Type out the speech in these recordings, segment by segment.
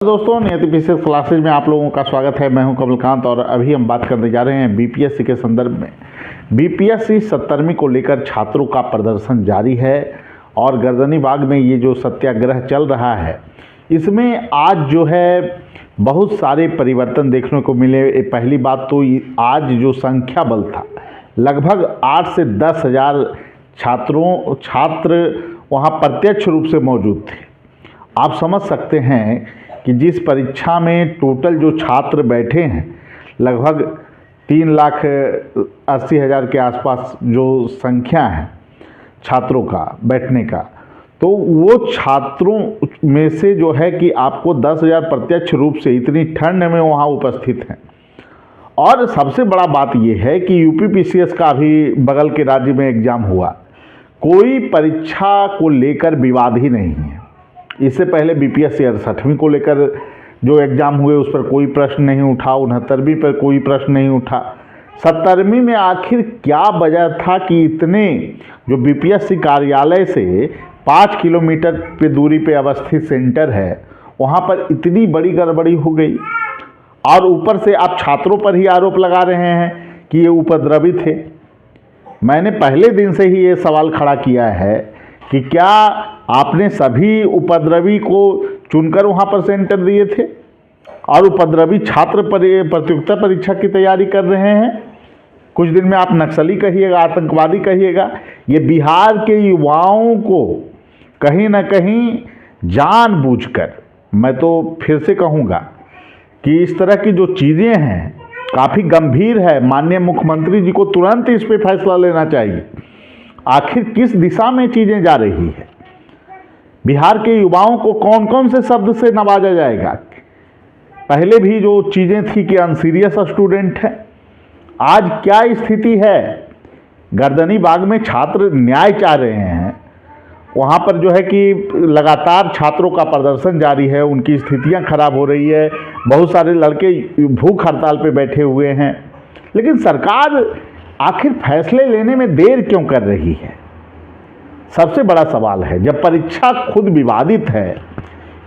दोस्तों, नियति विशेष क्लासेज में आप लोगों का स्वागत है। मैं हूं कमलकांत और अभी हम बात करने जा रहे हैं बीपीएससी के संदर्भ में। बीपीएससी 70वीं को लेकर छात्रों का प्रदर्शन जारी है और गर्दनीबाग में ये जो सत्याग्रह चल रहा है, इसमें आज जो है बहुत सारे परिवर्तन देखने को मिले। पहली बात तो आज जो संख्या बल था, लगभग 8 से 10 हज़ार छात्र वहाँ प्रत्यक्ष रूप से मौजूद थे। आप समझ सकते हैं कि जिस परीक्षा में टोटल जो छात्र बैठे हैं, लगभग 3,80,000 के आसपास जो संख्या है छात्रों का बैठने का, तो वो छात्रों में से जो है कि आपको 10,000 प्रत्यक्ष रूप से इतनी ठंड में वहाँ उपस्थित हैं। और सबसे बड़ा बात ये है कि यूपीपीसीएस का भी बगल के राज्य में एग्ज़ाम हुआ, कोई परीक्षा को लेकर विवाद ही नहीं है। इससे पहले बीपीएससी 68वीं को लेकर जो एग्ज़ाम हुए उस पर कोई प्रश्न नहीं उठा, 69वीं पर कोई प्रश्न नहीं उठा। 70वीं में आखिर क्या वजह था कि इतने जो बीपीएससी कार्यालय से 5 किलोमीटर पे दूरी पे अवस्थित सेंटर है, वहाँ पर इतनी बड़ी गड़बड़ी हो गई। और ऊपर से आप छात्रों पर ही आरोप लगा रहे हैं कि ये उपद्रवी थे। मैंने पहले दिन से ही ये सवाल खड़ा किया है कि क्या आपने सभी उपद्रवी को चुनकर वहाँ पर सेंटर दिए थे और उपद्रवी छात्र प्रतियोगिता परीक्षा की तैयारी कर रहे हैं? कुछ दिन में आप नक्सली कहिएगा, आतंकवादी कहिएगा। ये बिहार के युवाओं को कहीं ना कहीं जानबूझकर, मैं तो फिर से कहूँगा कि इस तरह की जो चीज़ें हैं काफ़ी गंभीर है। माननीय मुख्यमंत्री जी को तुरंत इस पर फैसला लेना चाहिए। आखिर किस दिशा में चीज़ें जा रही है? बिहार के युवाओं को कौन कौन से शब्द से नवाजा जाएगा? पहले भी जो चीज़ें थी कि अनसीरियस स्टूडेंट है, आज क्या स्थिति है? गर्दनीबाग में छात्र न्याय चाह रहे हैं, वहाँ पर जो है कि लगातार छात्रों का प्रदर्शन जारी है, उनकी स्थितियाँ खराब हो रही है। बहुत सारे लड़के भूख हड़ताल पे बैठे हुए हैं, लेकिन सरकार आखिर फैसले लेने में देर क्यों कर रही है? सबसे बड़ा सवाल है। जब परीक्षा खुद विवादित है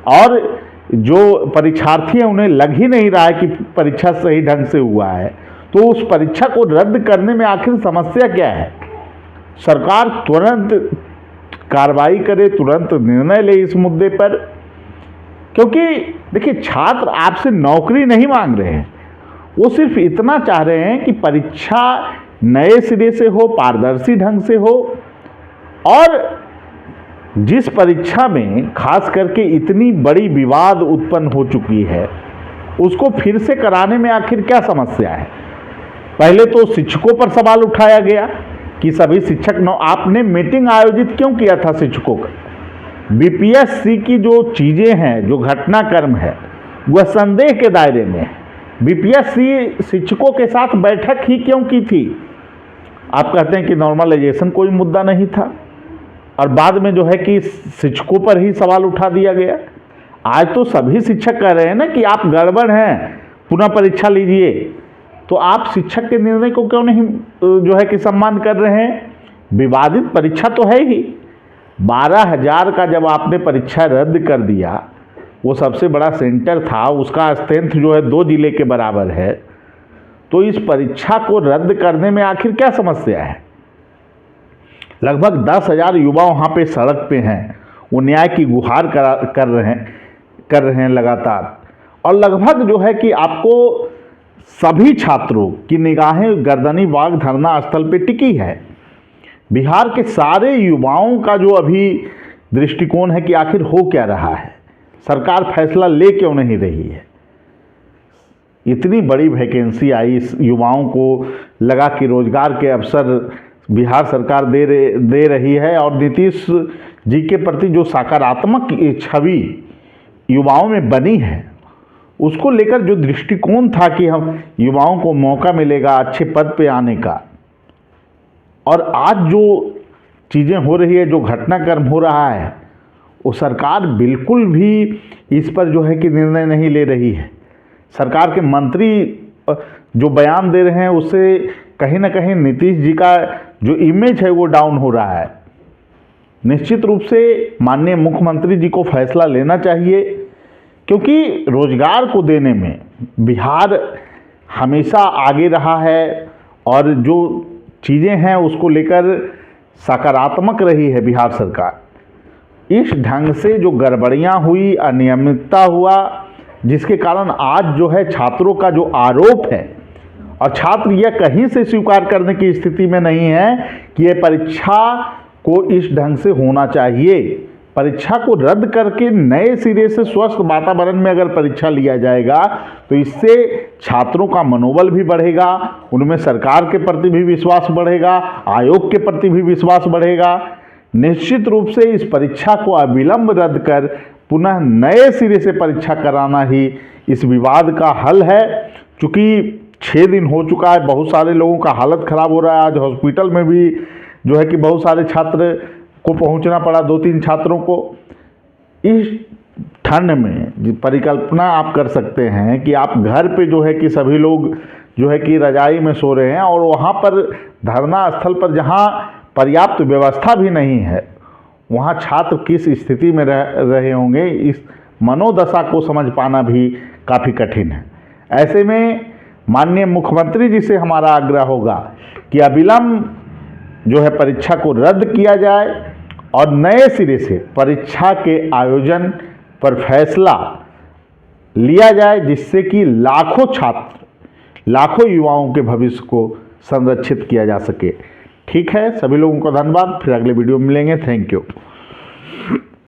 और जो परीक्षार्थी हैं उन्हें लग ही नहीं रहा है कि परीक्षा सही ढंग से हुआ है, तो उस परीक्षा को रद्द करने में आखिर समस्या क्या है? सरकार तुरंत कार्रवाई करे, तुरंत निर्णय ले इस मुद्दे पर। क्योंकि देखिए, छात्र आपसे नौकरी नहीं मांग रहे हैं, वो सिर्फ इतना चाह रहे हैं कि परीक्षा नए सिरे से हो, पारदर्शी ढंग से हो। और जिस परीक्षा में खास करके इतनी बड़ी विवाद उत्पन्न हो चुकी है, उसको फिर से कराने में आखिर क्या समस्या है? पहले तो शिक्षकों पर सवाल उठाया गया कि सभी शिक्षक आपने मीटिंग आयोजित क्यों किया था शिक्षकों का? बीपीएससी की जो चीज़ें हैं, जो घटनाक्रम है, वह संदेह के दायरे में है। बीपीएससी शिक्षकों के साथ बैठक ही क्यों की थी? आप कहते हैं कि नॉर्मलाइजेशन कोई मुद्दा नहीं था, और बाद में जो है कि शिक्षकों पर ही सवाल उठा दिया गया। आज तो सभी शिक्षक कह रहे हैं ना कि आप गड़बड़ हैं, पुनः परीक्षा लीजिए। तो आप शिक्षक के निर्णय को क्यों नहीं जो है कि सम्मान कर रहे हैं? विवादित परीक्षा तो है ही। 12,000 का जब आपने परीक्षा रद्द कर दिया, वो सबसे बड़ा सेंटर था, उसका स्ट्रेंथ जो है 2 जिले के बराबर है, तो इस परीक्षा को रद्द करने में आखिर क्या समस्या है? लगभग 10,000 युवा वहाँ पे सड़क पे हैं, वो न्याय की गुहार कर रहे हैं लगातार। और लगभग जो है कि आपको सभी छात्रों की निगाहें गर्दनीबाग धरना स्थल पे टिकी है। बिहार के सारे युवाओं का जो अभी दृष्टिकोण है कि आखिर हो क्या रहा है, सरकार फैसला ले क्यों नहीं रही है? इतनी बड़ी वैकेंसी आई, इस युवाओं को लगा कि रोजगार के अवसर बिहार सरकार दे रही है, और नीतीश जी के प्रति जो सकारात्मक छवि युवाओं में बनी है, उसको लेकर जो दृष्टिकोण था कि हम युवाओं को मौका मिलेगा अच्छे पद पे आने का, और आज जो चीज़ें हो रही है, जो घटनाक्रम हो रहा है, वो सरकार बिल्कुल भी इस पर जो है कि निर्णय नहीं ले रही है। सरकार के मंत्री जो बयान दे रहे हैं, उससे कहीं ना कहीं नीतीश जी का जो इमेज है वो डाउन हो रहा है। निश्चित रूप से माननीय मुख्यमंत्री जी को फैसला लेना चाहिए क्योंकि रोजगार को देने में बिहार हमेशा आगे रहा है और जो चीज़ें हैं उसको लेकर सकारात्मक रही है बिहार सरकार। इस ढंग से जो गड़बड़ियां हुई, अनियमितता हुआ, जिसके कारण आज जो है छात्रों का जो आरोप है, और छात्र यह कहीं से स्वीकार करने की स्थिति में नहीं है कि ये परीक्षा को इस ढंग से होना चाहिए। परीक्षा को रद्द करके नए सिरे से स्वस्थ वातावरण में अगर परीक्षा लिया जाएगा तो इससे छात्रों का मनोबल भी बढ़ेगा, उनमें सरकार के प्रति भी विश्वास बढ़ेगा, आयोग के प्रति भी विश्वास बढ़ेगा। निश्चित रूप से इस परीक्षा को अविलंब रद्द कर पुनः नए सिरे से परीक्षा कराना ही इस विवाद का हल है। चूँकि 6 दिन हो चुका है, बहुत सारे लोगों का हालत ख़राब हो रहा है। आज हॉस्पिटल में भी जो है कि बहुत सारे छात्र को पहुंचना पड़ा, 2-3 छात्रों को। इस ठंड में परिकल्पना आप कर सकते हैं कि आप घर पे जो है कि सभी लोग जो है कि रजाई में सो रहे हैं और वहाँ पर धरना स्थल पर जहाँ पर्याप्त व्यवस्था भी नहीं है, वहाँ छात्र किस स्थिति में रहे होंगे, इस मनोदशा को समझ पाना भी काफ़ी कठिन है। ऐसे में माननीय मुख्यमंत्री जी से हमारा आग्रह होगा कि अविलंब जो है परीक्षा को रद्द किया जाए और नए सिरे से परीक्षा के आयोजन पर फैसला लिया जाए, जिससे कि लाखों छात्र, लाखों युवाओं के भविष्य को संरक्षित किया जा सके। ठीक है, सभी लोगों का धन्यवाद। फिर अगले वीडियो में मिलेंगे। Thank you.